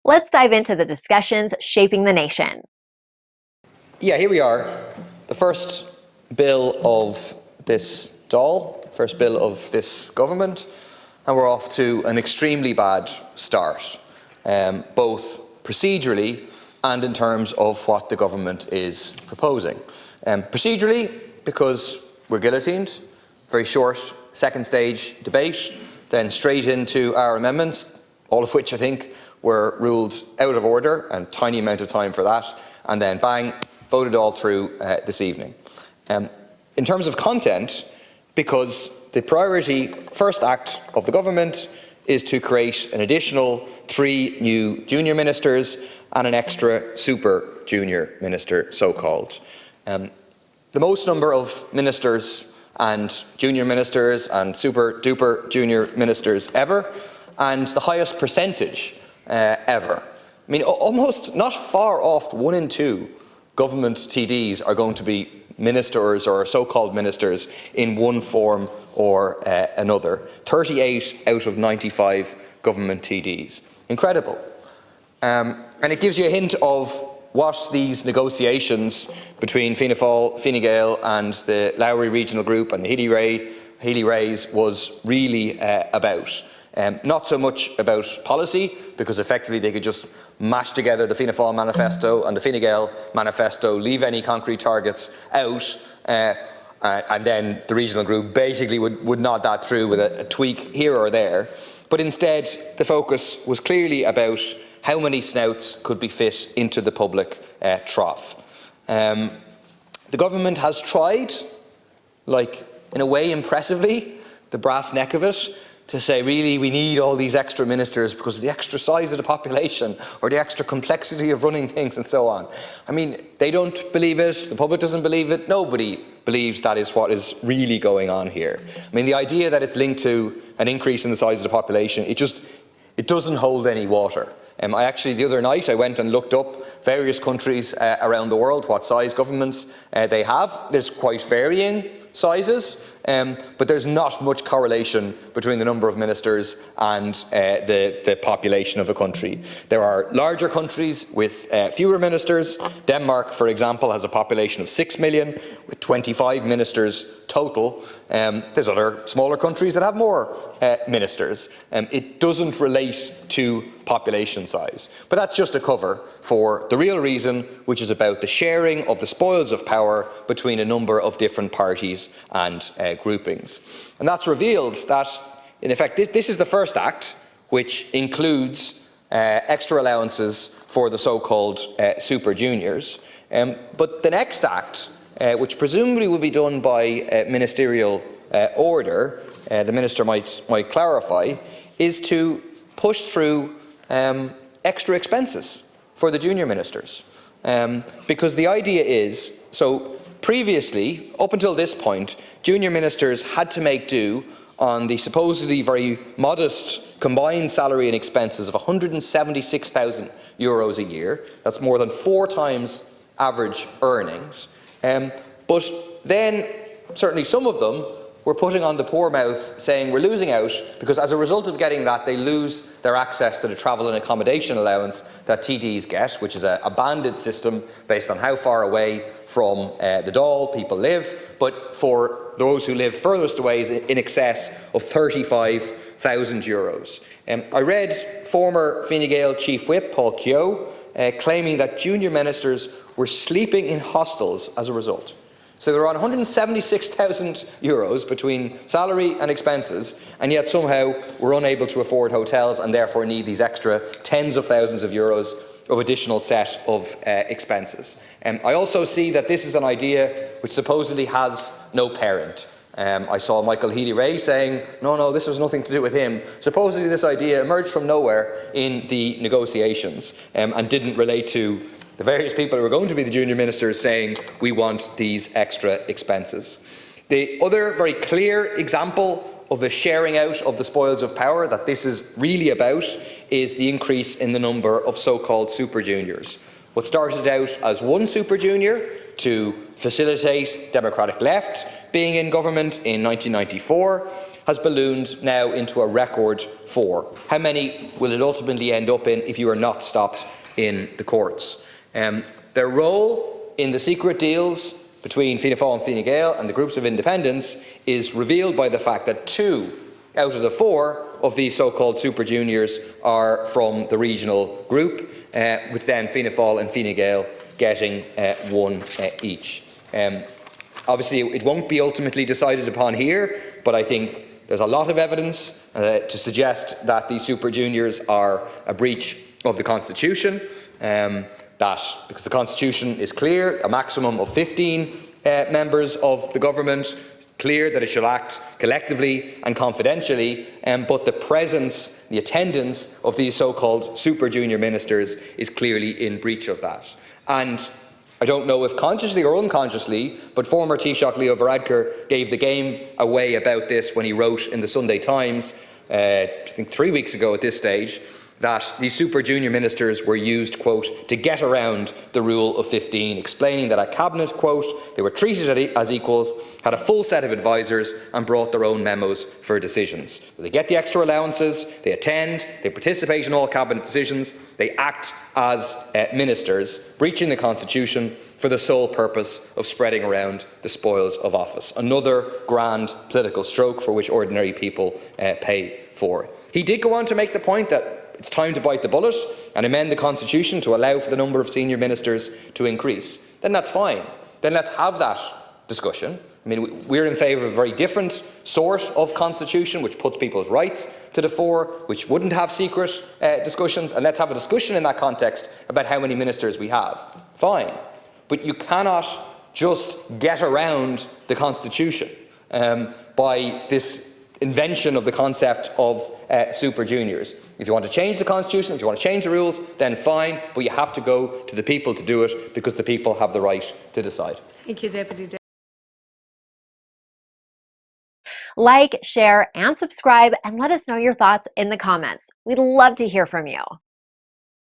Let's dive into the discussions shaping the nation. Yeah, here we are, the first bill of this Dáil, first bill of this government, and we're off to an extremely bad start, both procedurally and in terms of what the government is proposing. Procedurally, because we're guillotined, very short second stage debate, then straight into our amendments, all of which I think were ruled out of order, and tiny amount of time for that, and then bang, voted all through this evening. In terms of content, because the priority first act of the government is to create an additional 3 new junior ministers and an extra super junior minister, so-called. The most number of ministers and junior ministers and super-duper junior ministers ever, and the highest percentage ever. I mean, almost not far off 1 in 2 government TDs are going to be ministers or so-called ministers in one form or another. 38 out of 95 government TDs. Incredible. And it gives you a hint of what these negotiations between Fianna Fáil, Fine Gael and the Lowry Regional Group and the Healy Rays was really about. Not so much about policy, because effectively they could just mash together the Fianna Fáil manifesto and the Fine Gael manifesto, leave any concrete targets out, and then the regional group basically would nod that through with a tweak here or there. But instead, the focus was clearly about how many snouts could be fit into the public trough. The government has tried, like in a way impressively, the brass neck of it, to say, really, we need all these extra ministers because of the extra size of the population or the extra complexity of running things and so on. I mean, they don't believe it, the public doesn't believe it, nobody believes that is what is really going on here. I mean, the idea that it's linked to an increase in the size of the population, it doesn't hold any water. I actually, the other night, I went and looked up various countries around the world, what size governments they have. There's quite varying sizes, but there's not much correlation between the number of ministers and the population of a country. There are larger countries with fewer ministers. Denmark, for example, has a population of 6 million with 25 ministers total. There's other smaller countries that have more ministers. It doesn't relate to population size. But that's just a cover for the real reason, which is about the sharing of the spoils of power between a number of different parties and groupings. And that's revealed that, in effect, this is the first act which includes extra allowances for the so-called super juniors. But the next act, which presumably will be done by ministerial order, the minister might clarify, is to push through extra expenses for the junior ministers. Because the idea is, so previously, up until this point, junior ministers had to make do on the supposedly very modest combined salary and expenses of €176,000 a year. That's more than 4 times average earnings. But then, certainly some of them were putting on the poor mouth, saying we're losing out because as a result of getting that, they lose their access to the travel and accommodation allowance that TDs get, which is a banded system based on how far away from the Dáil people live. But for those who live furthest away, is in excess of €35,000. I read former Fine Gael Chief Whip Paul Keogh claiming that junior ministers were sleeping in hostels as a result. So they're on €176,000 between salary and expenses, and yet somehow we're unable to afford hotels and therefore need these extra tens of thousands of euros of additional set of expenses. I also see that this is an idea which supposedly has no parent. I saw Michael Healy-Rae saying, no, this has nothing to do with him. Supposedly this idea emerged from nowhere in the negotiations and didn't relate to the various people who are going to be the junior ministers saying we want these extra expenses. The other very clear example of the sharing out of the spoils of power that this is really about is the increase in the number of so-called super juniors. What started out as 1 super junior to facilitate Democratic left being in government in 1994 has ballooned now into a record 4. How many will it ultimately end up in if you are not stopped in the courts? Their role in the secret deals between Fianna Fáil and Fine Gael and the groups of independents is revealed by the fact that 2 out of the 4 of these so-called Super Juniors are from the regional group, with then Fianna Fáil and Fine Gael getting 1 each. Obviously, it won't be ultimately decided upon here, but I think there's a lot of evidence to suggest that these Super Juniors are a breach of the Constitution. That, because the Constitution is clear, a maximum of 15 members of the government, it's clear that it shall act collectively and confidentially, but the presence, the attendance of these so-called Super Junior Ministers is clearly in breach of that. And I don't know if consciously or unconsciously, but former Taoiseach Leo Varadkar gave the game away about this when he wrote in the Sunday Times, I think 3 weeks ago at this stage, that these Super Junior Ministers were used, quote, to get around the rule of 15, explaining that at Cabinet, quote, they were treated as equals, had a full set of advisers and brought their own memos for decisions. They get the extra allowances, they attend, they participate in all Cabinet decisions, they act as ministers, breaching the Constitution for the sole purpose of spreading around the spoils of office. Another grand political stroke for which ordinary people pay for. He did go on to make the point that it's time to bite the bullet and amend the Constitution to allow for the number of senior ministers to increase. Then that's fine. Then let's have that discussion. I mean, we're in favour of a very different sort of constitution which puts people's rights to the fore, which wouldn't have secret discussions, and let's have a discussion in that context about how many ministers we have. Fine. But you cannot just get around the Constitution by this invention of the concept of Super Juniors. If you want to change the Constitution, if you want to change the rules, then fine, but you have to go to the people to do it because the people have the right to decide. Thank you, Deputy. Like, share, and subscribe, and let us know your thoughts in the comments. We'd love to hear from you.